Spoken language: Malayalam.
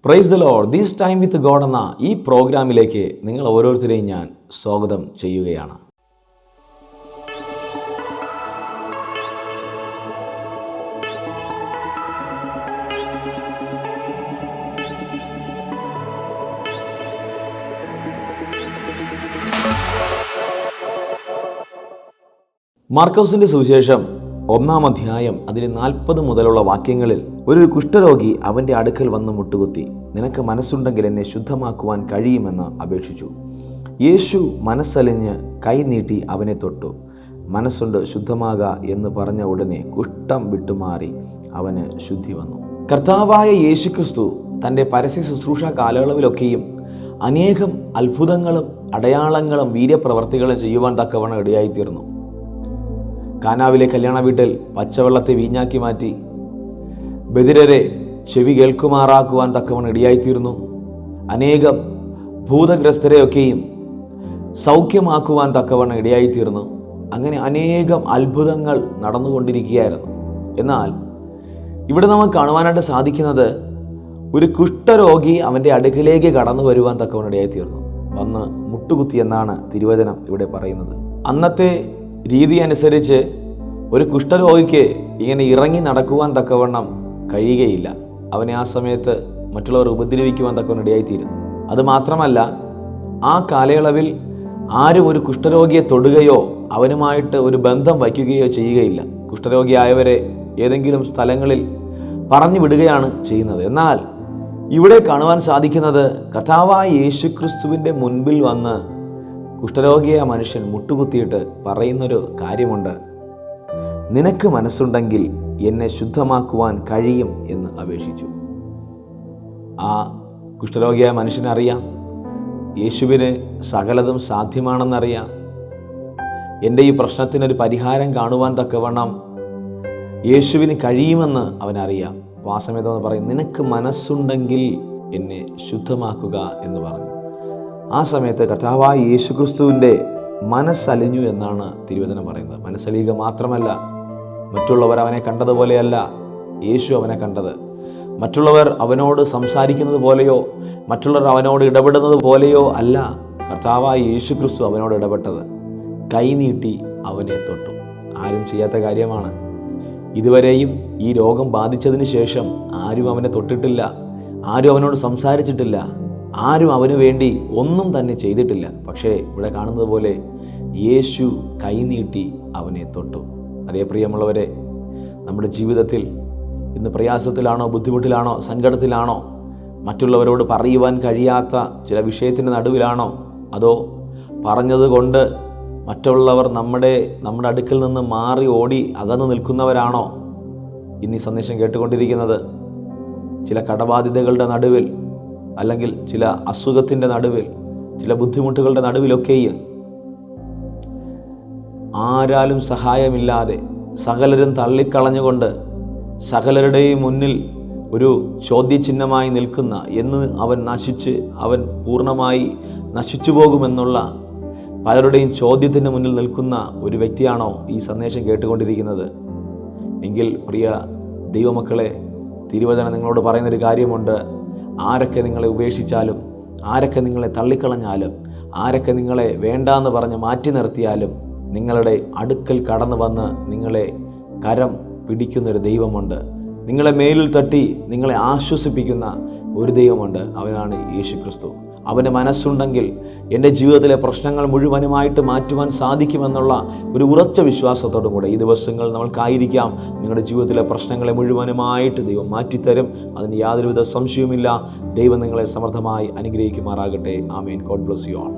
Praise the Lord. This time with God എന്ന ഈ പ്രോഗ്രാമിലേക്ക് നിങ്ങൾ ഓരോരുത്തരെയും ഞാൻ സ്വാഗതം ചെയ്യുകയാണ്. മാർക്കോസിന്റെ സുവിശേഷം 1-ാം അധ്യായം അതിൽ 40 മുതലുള്ള വാക്യങ്ങളിൽ ഒരു കുഷ്ഠരോഗി അവൻ്റെ അടുക്കൽ വന്ന് മുട്ടുകുത്തി, നിനക്ക് മനസ്സുണ്ടെങ്കിൽ എന്നെ ശുദ്ധമാക്കുവാൻ കഴിയുമെന്ന് അപേക്ഷിച്ചു. യേശു മനസ്സലിഞ്ഞ് കൈ നീട്ടി അവനെ തൊട്ടു. മനസ്സുണ്ട്, ശുദ്ധമാക എന്ന് പറഞ്ഞ ഉടനെ കുഷ്ഠം വിട്ടുമാറി അവന് ശുദ്ധി വന്നു. കർത്താവായ യേശുക്രിസ്തു തൻ്റെ പരസ്യ ശുശ്രൂഷ കാലയളവിലൊക്കെയും അനേകം അത്ഭുതങ്ങളും അടയാളങ്ങളും വീര്യപ്രവർത്തികളും ചെയ്യുവാൻ തക്കവണ്ണം ഇടയായിത്തീർന്നു. കാനാവിലെ കല്യാണ വീട്ടിൽ പച്ചവെള്ളത്തെ വീഞ്ഞാക്കി മാറ്റി ബധിരരെ ചെവി കേൾക്കുമാറാക്കുവാൻ തക്കവണ്ണം ഇടയായിത്തീർന്നു. അനേകം ഭൂതഗ്രസ്തരെയൊക്കെയും സൗഖ്യമാക്കുവാൻ തക്കവണ്ണം ഇടയായിത്തീർന്നു. അങ്ങനെ അനേകം അത്ഭുതങ്ങൾ നടന്നുകൊണ്ടിരിക്കുകയായിരുന്നു. എന്നാൽ ഇവിടെ നമുക്ക് കാണുവാനായിട്ട് സാധിക്കുന്നത് ഒരു കുഷ്ഠരോഗി അവൻ്റെ അടുക്കിലേക്ക് കടന്നു വരുവാൻ തക്കവണ്ണം ഇടയായിത്തീർന്നു. വന്ന് മുട്ടുകുത്തി എന്നാണ് തിരുവചനം ഇവിടെ പറയുന്നത്. അന്നത്തെ രീതി അനുസരിച്ച് ഒരു കുഷ്ഠരോഗിക്ക് ഇങ്ങനെ ഇറങ്ങി നടക്കുവാൻ തക്കവണ്ണം കഴിയുകയില്ല. അവനെ ആ സമയത്ത് മറ്റുള്ളവർ ഉപദ്രവിക്കുവാൻ തക്കവണ്ണം ഇടയായിത്തീരും. അതുമാത്രമല്ല, ആ കാലയളവിൽ ആരും ഒരു കുഷ്ഠരോഗിയെ തൊടുകയോ അവനുമായിട്ട് ഒരു ബന്ധം വയ്ക്കുകയോ ചെയ്യുകയില്ല. കുഷ്ഠരോഗിയായവരെ ഏതെങ്കിലും സ്ഥലങ്ങളിൽ പറഞ്ഞു വിടുകയാണ് ചെയ്യുന്നത്. എന്നാൽ ഇവിടെ കാണുവാൻ സാധിക്കുന്നത് കർത്താവായ യേശുക്രിസ്തുവിൻ്റെ മുൻപിൽ വന്ന് കുഷ്ഠരോഗിയായ മനുഷ്യൻ മുട്ടുകുത്തിയിട്ട് പറയുന്നൊരു കാര്യമുണ്ട്, നിനക്ക് മനസ്സുണ്ടെങ്കിൽ എന്നെ ശുദ്ധമാക്കുവാൻ കഴിയും എന്ന് അപേക്ഷിച്ചു. ആ കുഷ്ഠരോഗിയായ മനുഷ്യനറിയാം, യേശുവിന് സകലതും സാധ്യമാണെന്നറിയാം. എൻ്റെ ഈ പ്രശ്നത്തിനൊരു പരിഹാരം കാണുവാൻ തക്കവണ്ണം യേശുവിന് കഴിയുമെന്ന് അവനറിയാം. അപ്പോൾ ആ സമയത്ത് പറയും, നിനക്ക് മനസ്സുണ്ടെങ്കിൽ എന്നെ ശുദ്ധമാക്കുക എന്ന് പറഞ്ഞു. ആ സമയത്ത് കർത്താവായ യേശുക്രിസ്തുവിൻ്റെ മനസ്സലിഞ്ഞു എന്നാണ് തിരുവചനം പറയുന്നത്. മനസ്സലിയുക മാത്രമല്ല, മറ്റുള്ളവർ അവനെ കണ്ടതുപോലെയല്ല യേശു അവനെ കണ്ടത്. മറ്റുള്ളവർ അവനോട് സംസാരിക്കുന്നത് പോലെയോ മറ്റുള്ളവർ അവനോട് ഇടപെടുന്നത് പോലെയോ അല്ല കർത്താവായ യേശുക്രിസ്തു അവനോട് ഇടപെട്ടത്. കൈനീട്ടി അവനെ തൊട്ടു. ആരും ചെയ്യാത്ത കാര്യമാണ്. ഇതുവരെയും ഈ രോഗം ബാധിച്ചതിന് ശേഷം ആരും അവനെ തൊട്ടിട്ടില്ല, ആരും അവനോട് സംസാരിച്ചിട്ടില്ല, ആരും അവന് വേണ്ടി ഒന്നും തന്നെ ചെയ്തിട്ടില്ല. പക്ഷേ ഇവിടെ കാണുന്നത് പോലെ യേശു കൈനീട്ടി അവനെ തൊട്ടു. അതേ പ്രിയമുള്ളവരെ, നമ്മുടെ ജീവിതത്തിൽ ഇന്ന് പ്രയാസത്തിലാണോ, ബുദ്ധിമുട്ടിലാണോ, സങ്കടത്തിലാണോ, മറ്റുള്ളവരോട് പറയുവാൻ കഴിയാത്ത ചില വിഷയത്തിൻ്റെ നടുവിലാണോ, അതോ പറഞ്ഞതുകൊണ്ട് മറ്റുള്ളവർ നമ്മുടെ അടുക്കൽ നിന്ന് മാറി ഓടി അകന്നു നിൽക്കുന്നവരാണോ ഇന്ന് ഈ സന്ദേശം കേട്ടുകൊണ്ടിരിക്കുന്നത്? ചില കടബാധ്യതകളുടെ നടുവിൽ, അല്ലെങ്കിൽ ചില അസുഖത്തിൻ്റെ നടുവിൽ, ചില ബുദ്ധിമുട്ടുകളുടെ നടുവിലൊക്കെയും ആരാലും സഹായമില്ലാതെ സകലരും തള്ളിക്കളഞ്ഞുകൊണ്ട് സകലരുടെയും മുന്നിൽ ഒരു ചോദ്യചിഹ്നമായി നിൽക്കുന്ന, എന്ന് അവൻ പൂർണ്ണമായി നശിച്ചു പോകുമെന്നുള്ള പലരുടെയും ചോദ്യത്തിന് മുന്നിൽ നിൽക്കുന്ന ഒരു വ്യക്തിയാണോ ഈ സന്ദേശം കേട്ടുകൊണ്ടിരിക്കുന്നത്? എങ്കിൽ പ്രിയ ദൈവമക്കളെ, തിരുവചനം നിങ്ങളോട് പറയുന്നൊരു കാര്യമുണ്ട്. ആരൊക്കെ നിങ്ങളെ ഉപേക്ഷിച്ചാലും, ആരൊക്കെ നിങ്ങളെ തള്ളിക്കളഞ്ഞാലും, ആരൊക്കെ നിങ്ങളെ വേണ്ടാന്ന് പറഞ്ഞ് മാറ്റി നിർത്തിയാലും നിങ്ങളുടെ അടുക്കൽ കടന്നു വന്ന് നിങ്ങളെ കരം പിടിക്കുന്നൊരു ദൈവമുണ്ട്. നിങ്ങളെ മേലിൽ തട്ടി നിങ്ങളെ ആശ്വസിപ്പിക്കുന്ന ഒരു ദൈവമുണ്ട്. അവനാണ് യേശുക്രിസ്തു. അവന് മനസ്സുണ്ടെങ്കിൽ എൻ്റെ ജീവിതത്തിലെ പ്രശ്നങ്ങൾ മുഴുവനുമായിട്ട് മാറ്റുവാൻ സാധിക്കുമെന്നുള്ള ഒരു ഉറച്ച വിശ്വാസത്തോടും കൂടെ ഈ ദിവസങ്ങൾ നമ്മൾക്കായിരിക്കാം. നിങ്ങളുടെ ജീവിതത്തിലെ പ്രശ്നങ്ങളെ മുഴുവനുമായിട്ട് ദൈവം മാറ്റിത്തരും. അതിന് യാതൊരുവിധ സംശയവുമില്ല. ദൈവം നിങ്ങളെ സമൃദ്ധമായി അനുഗ്രഹിക്കുമാറാകട്ടെ. ആമേൻ. God bless you all.